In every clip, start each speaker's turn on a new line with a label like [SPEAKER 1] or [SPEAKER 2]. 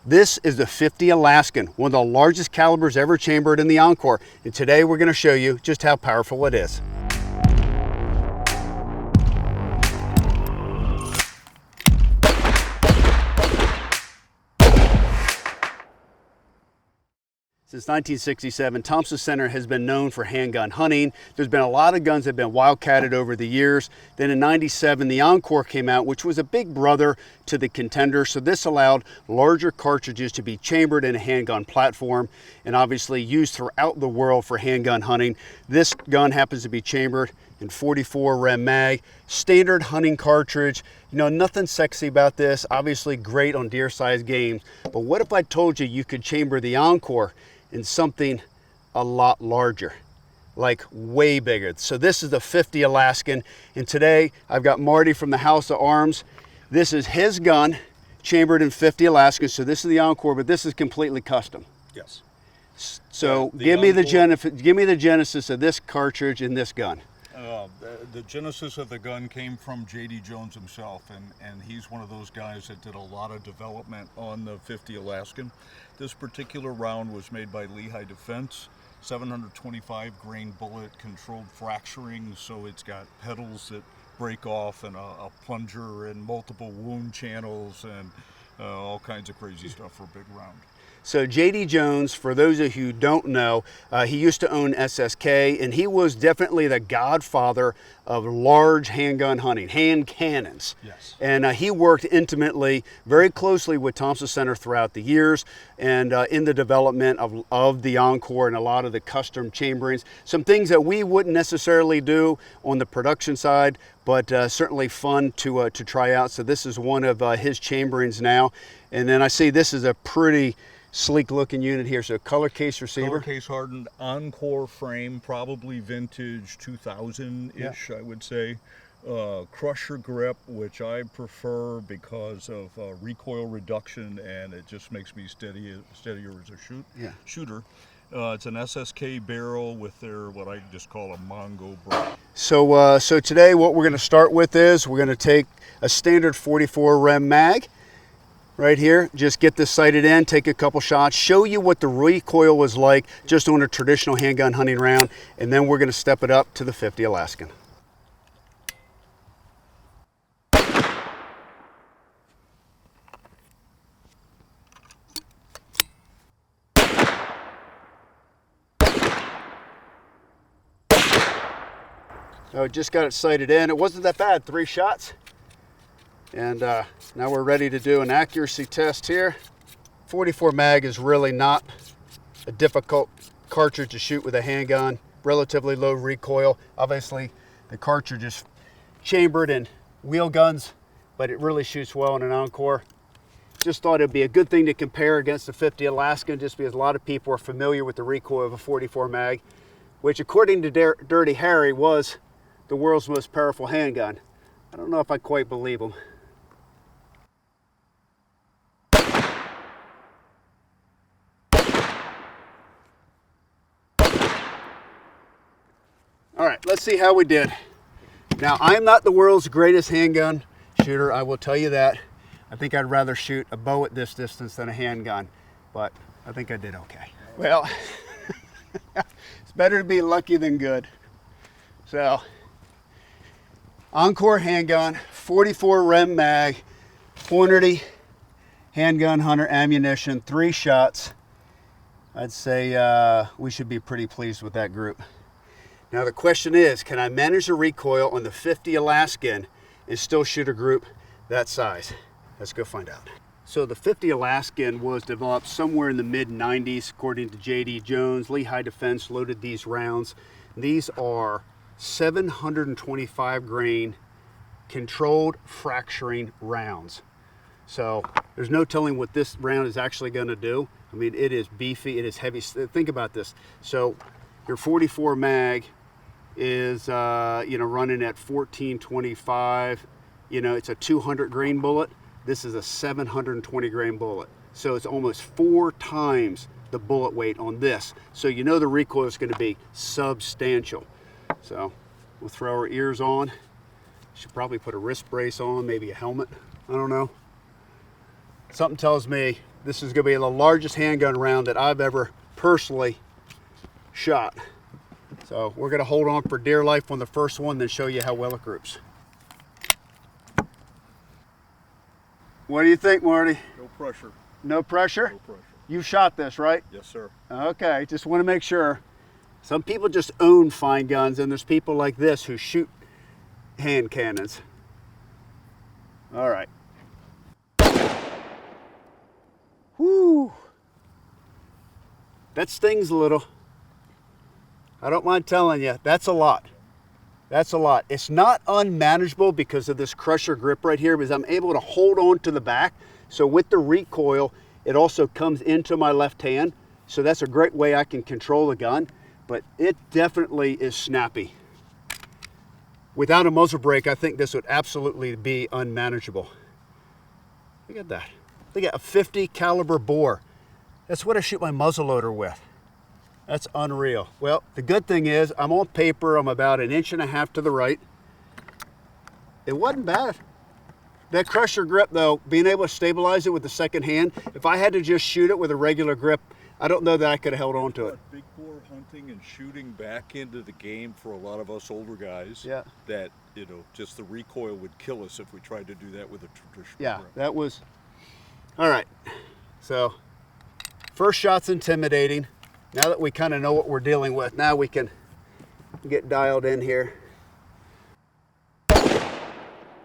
[SPEAKER 1] This is the 50 Alaskan, one of the largest calibers ever chambered in the Encore. And today we're going to show you just how powerful it is. Since 1967, Thompson Center has been known for handgun hunting. There's been a lot of guns that have been wildcatted over the years. Then in 97, the Encore came out, which was a big brother to the Contender. So this allowed larger cartridges to be chambered in a handgun platform and obviously used throughout the world for handgun hunting. This gun happens to be chambered in 44 Rem mag, standard hunting cartridge. You know, nothing sexy about this. Obviously great on deer-sized games. But what if I told you you could chamber the Encore in something a lot larger, like way bigger? So this is the 50 Alaskan, and today I've got Marty from the House of Arms. This is his gun, chambered in 50 Alaskan. So this is the Encore, but this is completely custom.
[SPEAKER 2] Yes.
[SPEAKER 1] So give me the genesis of this cartridge in this gun.
[SPEAKER 2] The genesis of the gun came from J.D. Jones himself, and he's one of those guys that did a lot of development on the 50 Alaskan. This particular round was made by Lehigh Defense, 725 grain bullet, controlled fracturing, so it's got pedals that break off and a plunger and multiple wound channels and all kinds of crazy stuff for a big round.
[SPEAKER 1] So J.D. Jones, for those of you who don't know, he used to own SSK, and he was definitely the godfather of large handgun hunting, hand cannons.
[SPEAKER 2] Yes.
[SPEAKER 1] And he worked intimately, very closely with Thompson Center throughout the years, and in the development of the Encore and a lot of the custom chamberings. Some things that we wouldn't necessarily do on the production side, but certainly fun to try out. So this is one of his chamberings now. And then I see this is a pretty sleek looking unit here. So color case receiver.
[SPEAKER 2] Color case hardened Encore frame, probably vintage 2000-ish, I would say. Crusher grip, which I prefer because of recoil reduction, and it just makes me steadier as a shooter. It's an SSK barrel with their, what I just call a Mongo break.
[SPEAKER 1] So today what we're going to start with is we're going to take a standard 44 Rem mag right here, just get this sighted in, take a couple shots, show you what the recoil was like just on a traditional handgun hunting round, and then we're going to step it up to the 50 Alaskan. Oh, just got it sighted in. It wasn't that bad, 3 shots. And now we're ready to do an accuracy test here. 44 mag is really not a difficult cartridge to shoot with a handgun. Relatively low recoil. Obviously, the cartridge is chambered in wheel guns, but it really shoots well in an Encore. Just thought it'd be a good thing to compare against the 50 Alaskan, just because a lot of people are familiar with the recoil of a 44 mag, which according to Dirty Harry was the world's most powerful handgun. I don't know if I quite believe him. All right, let's see how we did. Now, I'm not the world's greatest handgun shooter, I will tell you that. I think I'd rather shoot a bow at this distance than a handgun, but I think I did okay. Well, it's better to be lucky than good. So, Encore handgun, 44 Rem mag, Hornady handgun hunter ammunition, 3 shots. I'd say we should be pretty pleased with that group. Now the question is, can I manage the recoil on the 50 Alaskan and still shoot a group that size? Let's go find out. So the 50 Alaskan was developed somewhere in the mid-90s, according to J.D. Jones. Lehigh Defense loaded these rounds. These are 725 grain controlled fracturing rounds. So there's no telling what this round is actually going to do. I mean, it is beefy, it is heavy. Think about this. So your 44 mag is running at 1425. It's a 200 grain bullet. This is a 720 grain bullet. So it's almost 4 times the bullet weight on this. So the recoil is going to be substantial. So we'll throw our ears on. Should probably put a wrist brace on, maybe a helmet. I don't know. Something tells me This is going to be the largest handgun round that I've ever personally shot. So we're going to hold on for dear life on the first one, then show you how well it groups. What do you think, Marty?
[SPEAKER 2] No pressure.
[SPEAKER 1] No pressure?
[SPEAKER 2] No pressure.
[SPEAKER 1] You shot this, right?
[SPEAKER 2] Yes, sir.
[SPEAKER 1] Okay, just want to make sure. Some people just own fine guns, and there's people like this who shoot hand cannons. All right. Whoo! That stings a little. I don't mind telling you, that's a lot. That's a lot. It's not unmanageable because of this crusher grip right here, because I'm able to hold on to the back. So with the recoil, it also comes into my left hand. So that's a great way I can control the gun, but it definitely is snappy. Without a muzzle brake, I think this would absolutely be unmanageable. Look at that. Look at a 50 caliber bore. That's what I shoot my muzzleloader with. That's unreal. Well, the good thing is I'm on paper. I'm about 1.5 inches to the right. It wasn't bad. That crusher grip though, being able to stabilize it with the second hand, if I had to just shoot it with a regular grip, I don't know that I could have held on to it.
[SPEAKER 2] Big bore hunting and shooting back into the game for a lot of us older guys.
[SPEAKER 1] Yeah.
[SPEAKER 2] That, you know, just the recoil would kill us if we tried to do that with a traditional
[SPEAKER 1] Yeah,
[SPEAKER 2] grip.
[SPEAKER 1] that was, all right. So first shot's intimidating. Now that we kind of know what we're dealing with, now we can get dialed in here.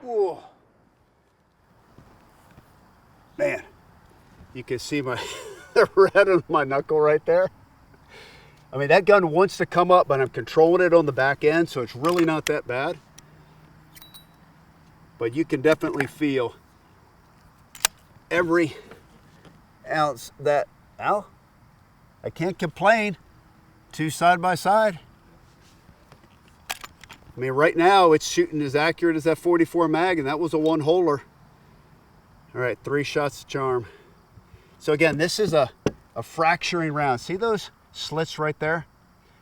[SPEAKER 1] Whoa. Man, you can see my the red on my knuckle right there. I mean, that gun wants to come up, but I'm controlling it on the back end, so it's really not that bad. But you can definitely feel every ounce that, ow, I can't complain. Two side by side. I mean, right now it's shooting as accurate as that 44 mag, and that was a one-holer. All right, 3 shots to charm. So again, this is a fracturing round. See those slits right there?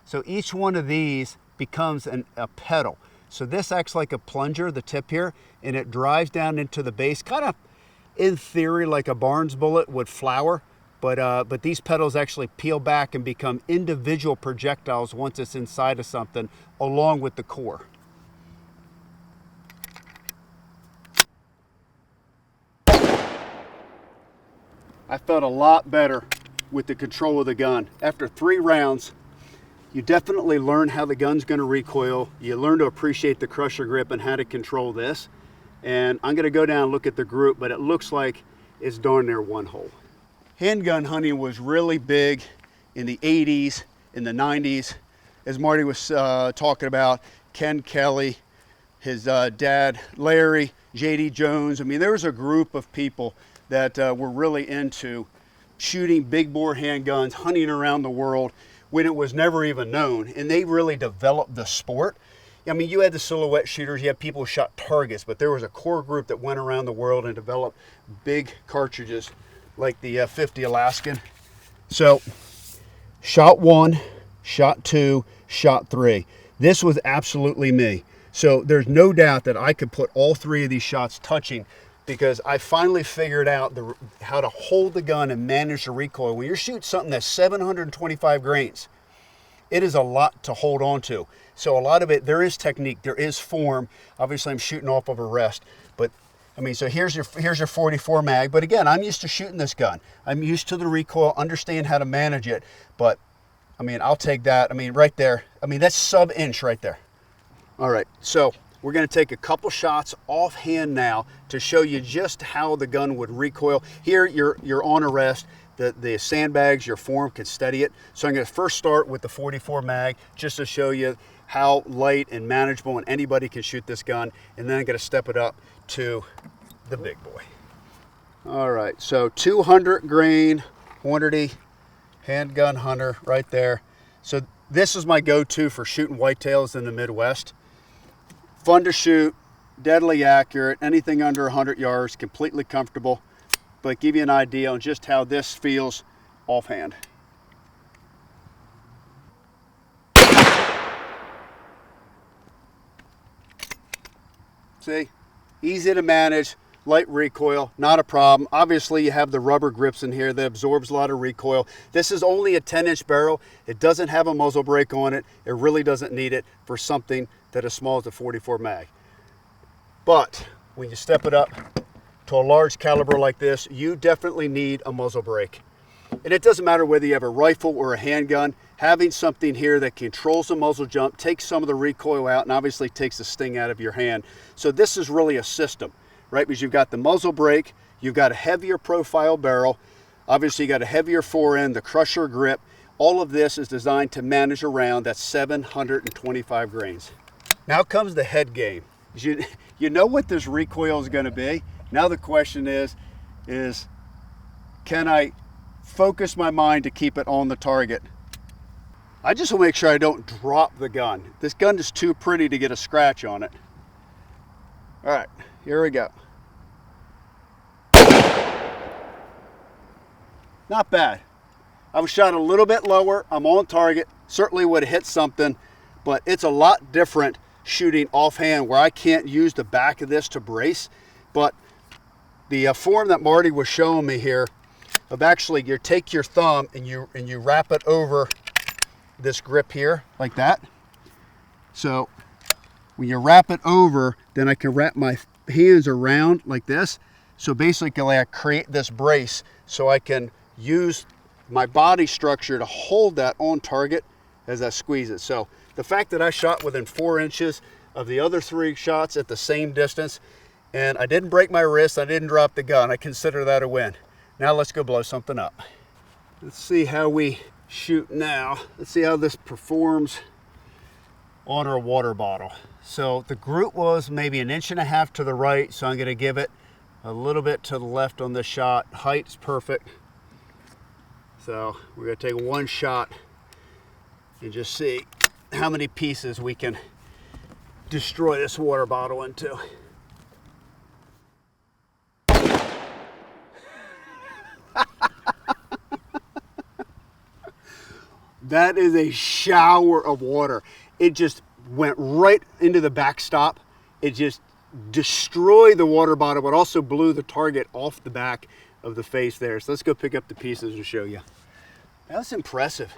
[SPEAKER 1] So each one of these becomes a pedal. So this acts like a plunger, the tip here, and it drives down into the base, kind of in theory like a Barnes bullet would flower. But these pedals actually peel back and become individual projectiles once it's inside of something, along with the core. I felt a lot better with the control of the gun. After 3 rounds, you definitely learn how the gun's gonna recoil. You learn to appreciate the crusher grip and how to control this. And I'm gonna go down and look at the group, but it looks like it's darn near one hole. Handgun hunting was really big in the 80s, in the 90s. As Marty was talking about, Ken Kelly, his dad, Larry, J.D. Jones. I mean, there was a group of people that were really into shooting big bore handguns, hunting around the world when it was never even known. And they really developed the sport. I mean, you had the silhouette shooters, you had people who shot targets, but there was a core group that went around the world and developed big cartridges like the 50 Alaskan. So shot 1, shot 2, shot 3. This was absolutely me. So there's no doubt that I could put all 3 of these shots touching, because I finally figured out how to hold the gun and manage the recoil. When you're shooting something that's 725 grains, it is a lot to hold on to. So a lot of it, there is technique, there is form. Obviously I'm shooting off of a rest, but I mean, so here's your 44 mag, but again, I'm used to shooting this gun. I'm used to the recoil, understand how to manage it, but I mean, I'll take that. I mean, right there, I mean, that's sub-inch right there. All right, so we're gonna take a couple shots offhand now to show you just how the gun would recoil. Here, you're on a rest. The sandbags, your form can steady it. So I'm gonna first start with the 44 mag, just to show you how light and manageable and anybody can shoot this gun, and then I'm gonna step it up to the big boy. All right, so 200 grain Hornady handgun hunter right there. So this is my go-to for shooting whitetails in the Midwest. Fun to shoot, deadly accurate, anything under 100 yards, completely comfortable, but give you an idea on just how this feels offhand. See, easy to manage, light recoil, not a problem. Obviously you have the rubber grips in here that absorbs a lot of recoil. This is only a 10-inch barrel. It doesn't have a muzzle brake on it. It really doesn't need it for something that is small as a 44 mag. But when you step it up to a large caliber like this, you definitely need a muzzle brake. And it doesn't matter whether you have a rifle or a handgun, having something here that controls the muzzle jump, takes some of the recoil out, and obviously takes the sting out of your hand. So this is really a system, right? Because you've got the muzzle brake, you've got a heavier profile barrel, obviously you got a heavier forend, the crusher grip. All of this is designed to manage around that 725 grains. Now comes the head game. You know what this recoil is going to be. Now the question is can I focus my mind to keep it on the target? I just want to make sure I don't drop the gun. This gun is too pretty to get a scratch on it. All right, here we go. Not bad. I was shot a little bit lower. I'm on target. Certainly would have hit something, but it's a lot different shooting offhand where I can't use the back of this to brace. But the form that Marty was showing me here of actually you take your thumb and you wrap it over this grip here like that. So when you wrap it over, then I can wrap my hands around like this. So basically I create this brace so I can use my body structure to hold that on target as I squeeze it. So the fact that I shot within 4 inches of the other 3 shots at the same distance, and I didn't break my wrist, I didn't drop the gun, I consider that a win. Now let's go blow something up. Let's see how we shoot now. Let's see how this performs on our water bottle. So the group was maybe 1.5 inches to the right, so I'm going to give it a little bit to the left on this shot. Height's perfect. So we're going to take one shot and just see how many pieces we can destroy this water bottle into. That is a shower of water. It just went right into the backstop. It just destroyed the water bottle, but also blew the target off the back of the face there. So let's go pick up the pieces and show you. That's impressive.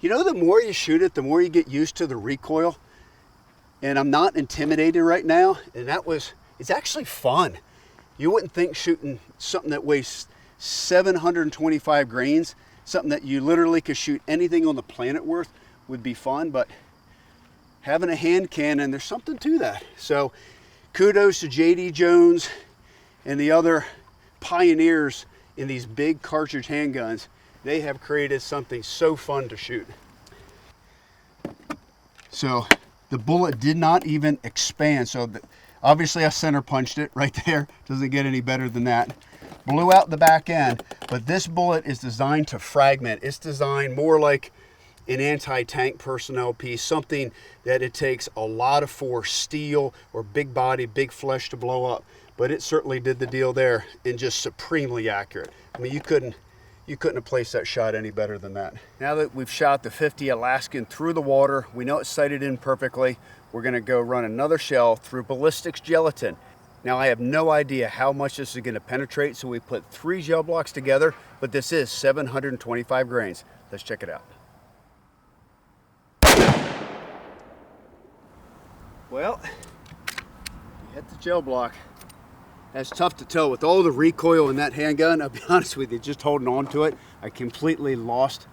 [SPEAKER 1] You know, the more you shoot it, the more you get used to the recoil. And I'm not intimidated right now. And it's actually fun. You wouldn't think shooting something that weighs 725 grains, something that you literally could shoot anything on the planet worth, would be fun, but having a hand cannon, there's something to that. So kudos to J.D. Jones and the other pioneers in these big cartridge handguns. They have created something so fun to shoot. So the bullet did not even expand. So obviously I center punched it right there. Doesn't get any better than that. Blew out the back end, but this bullet is designed to fragment. It's designed more like an anti-tank personnel piece, something that it takes a lot of force, steel or big body, big flesh to blow up. But it certainly did the deal there, and just supremely accurate. I mean, you couldn't have placed that shot any better than that. Now that we've shot the 50 Alaskan through the water, we know it's sighted in perfectly. We're gonna go run another shell through ballistics gelatin. Now I have no idea how much this is gonna penetrate, so we put 3 gel blocks together, but this is 725 grains. Let's check it out. Well, you hit the gel block. That's tough to tell with all the recoil in that handgun. I'll be honest with you, just holding on to it, I completely lost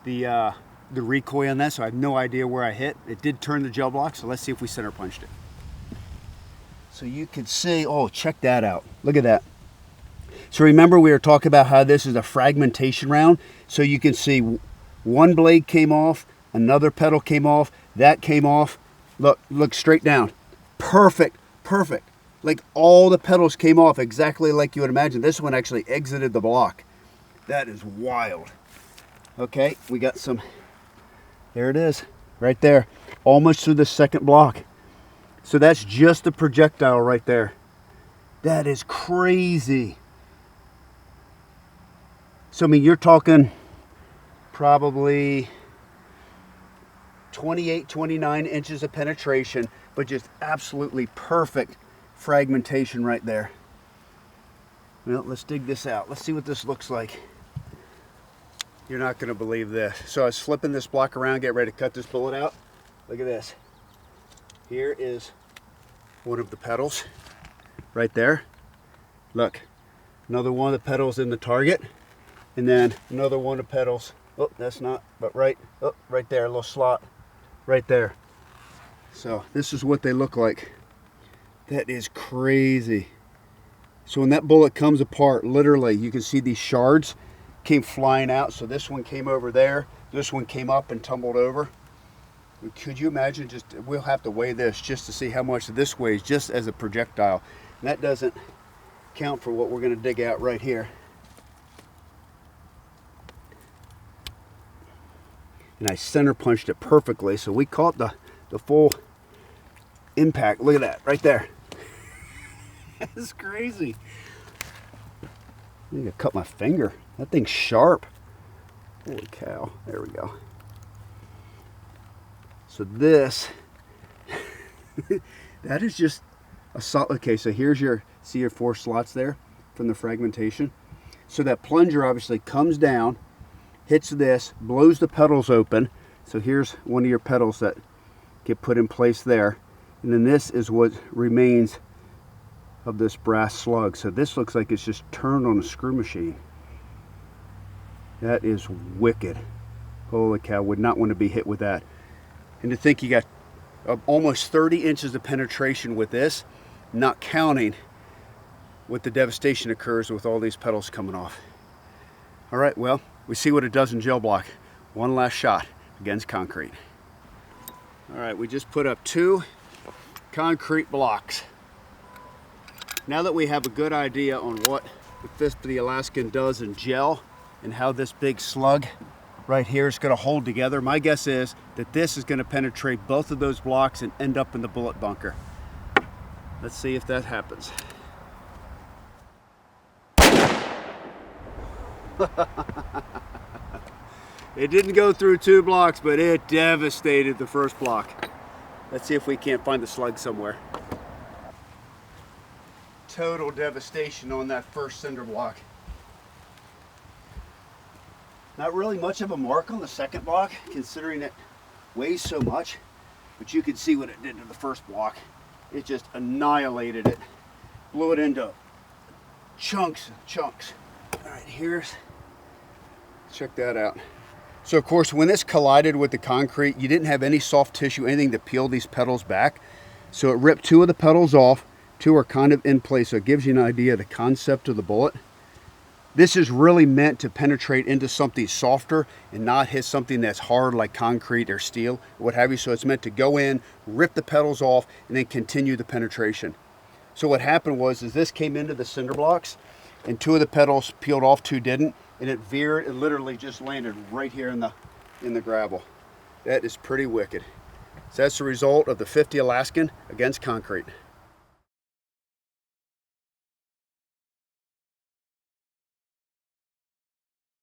[SPEAKER 1] the recoil in that, so I have no idea where I hit. It did turn the gel block, so let's see if we center punched it. So you can see, oh, check that out. Look at that. So remember we were talking about how this is a fragmentation round. So you can see one blade came off, another pedal came off, that came off. Look straight down. Perfect, perfect. Like all the pedals came off exactly like you would imagine. This one actually exited the block. That is wild. Okay, we got some, there it is, right there. Almost through the second block. So that's just the projectile right there. That is crazy. So I mean, you're talking probably 28, 29 inches of penetration, but just absolutely perfect fragmentation right there. Well, let's dig this out. Let's see what this looks like. You're not going to believe this. So I was flipping this block around, get ready to cut this bullet out. Look at this. Here is one of the petals right there. Look, another one of the petals in the target, and then another one of the petals. Oh, that's not, but right there, a little slot right there. So this is what they look like. That is crazy. So when that bullet comes apart, literally, you can see these shards came flying out. So this one came over there, this one came up and tumbled over. Could you imagine? Just, we'll have to weigh this just to see how much this weighs just as a projectile. And that doesn't count for what we're going to dig out right here. And I center punched it perfectly, so we caught the full impact. Look at that right there. That's crazy. I think I cut my finger. That thing's sharp. Holy cow. There we go. So this, that is just a solid. Okay, so here's your, see your 4 slots there from the fragmentation. So that plunger obviously comes down, hits this, blows the petals open. So here's one of your petals that get put in place there. And then this is what remains of this brass slug. So this looks like it's just turned on a screw machine. That is wicked. Holy cow, would not want to be hit with that. And to think you got almost 30 inches of penetration with this, not counting what the devastation occurs with all these petals coming off. All right, well, we see what it does in gel block. One last shot against concrete. All right, we just put up 2 concrete blocks. Now that we have a good idea on what the Alaskan does in gel and how this big slug right here is going to hold together, my guess is that this is going to penetrate both of those blocks and end up in the bullet bunker. Let's see if that happens. It didn't go through 2 blocks, but it devastated the first block. Let's see if we can't find the slug somewhere. Total devastation on that first cinder block. Not really much of a mark on the second block, considering it weighs so much, but you can see what it did to the first block. It just annihilated it, blew it into chunks and chunks. All right, check that out. So of course, when this collided with the concrete, you didn't have any soft tissue, anything to peel these petals back. So it ripped 2 of the petals off. 2 are kind of in place, so it gives you an idea of the concept of the bullet. This is really meant to penetrate into something softer and not hit something that's hard like concrete or steel, or what have you. So it's meant to go in, rip the petals off, and then continue the penetration. So what happened was this came into the cinder blocks, and 2 of the petals peeled off, 2 didn't, and it veered and literally just landed right here in the gravel. That is pretty wicked. So that's the result of the 50 Alaskan against concrete.